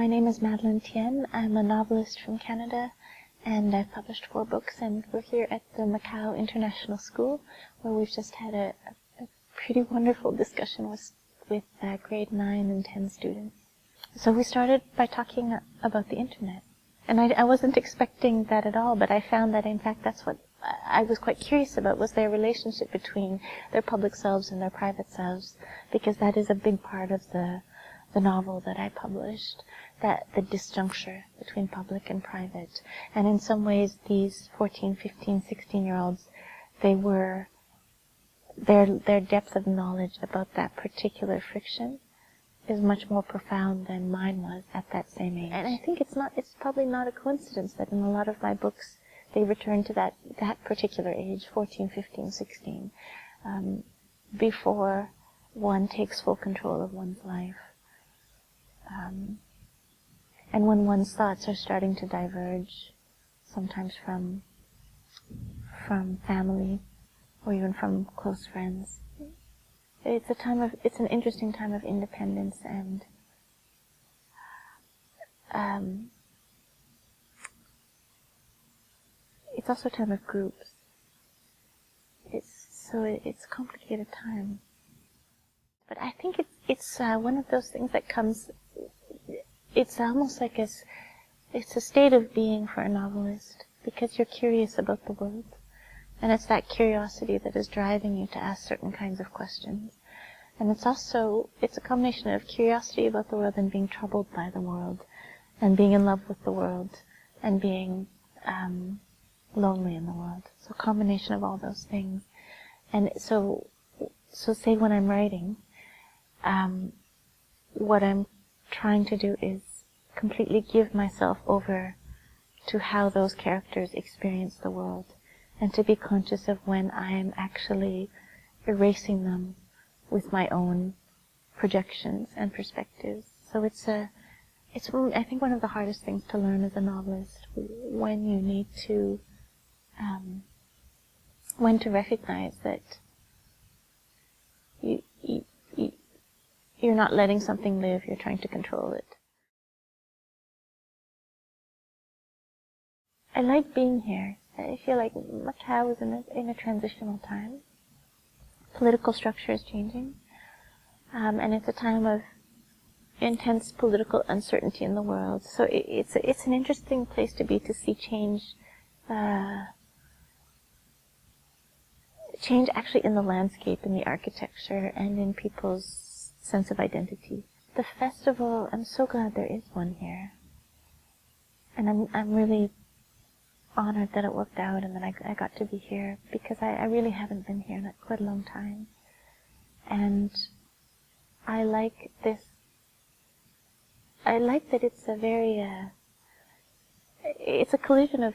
My name is Madeleine Thien. I'm a novelist from Canada, and I've published 4 books, and we're here at the Macau International School, where we've just had a pretty wonderful discussion with grade 9 and 10 students. So we started by talking about the internet. And I wasn't expecting that at all, but I found that in fact that's what I was quite curious about, was their relationship between their public selves and their private selves, because that is a big part of the novel that I published, that the disjuncture between public and private. And in some ways these 14, 15, 16-year-olds, their depth of knowledge about that particular friction is much more profound than mine was at that same age. And I think it's probably not a coincidence that in a lot of my books they return to that particular age, 14, 15, 16, before one takes full control of one's life. And when one's thoughts are starting to diverge, sometimes from family or even from close friends. It's an interesting time of independence, and it's also a time of groups. It's a complicated time. But I think it's one of those things that comes. It's almost like it's a state of being for a novelist, because you're curious about the world. And it's that curiosity that is driving you to ask certain kinds of questions. And it's a combination of curiosity about the world and being troubled by the world, and being in love with the world, and being lonely in the world. So a combination of all those things. And so say when I'm writing, what I'm trying to do is completely give myself over to how those characters experience the world, and to be conscious of when I am actually erasing them with my own projections and perspectives. So it's I think one of the hardest things to learn as a novelist, when you need to when to recognize that you're not letting something live, you're trying to control it. I like being here. I feel like Macau is in a transitional time. Political structure is changing, and it's a time of intense political uncertainty in the world. So it's an interesting place to be, to see change actually in the landscape, in the architecture, and in people's sense of identity. The festival, I'm so glad there is one here, and I'm really honored that it worked out and that I got to be here, because I really haven't been here in quite a long time. And I like this. I like that it's a very, it's a collision of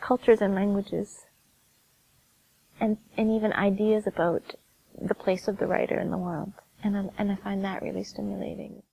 cultures and languages, and even ideas about the place of the writer in the world. And I find that really stimulating.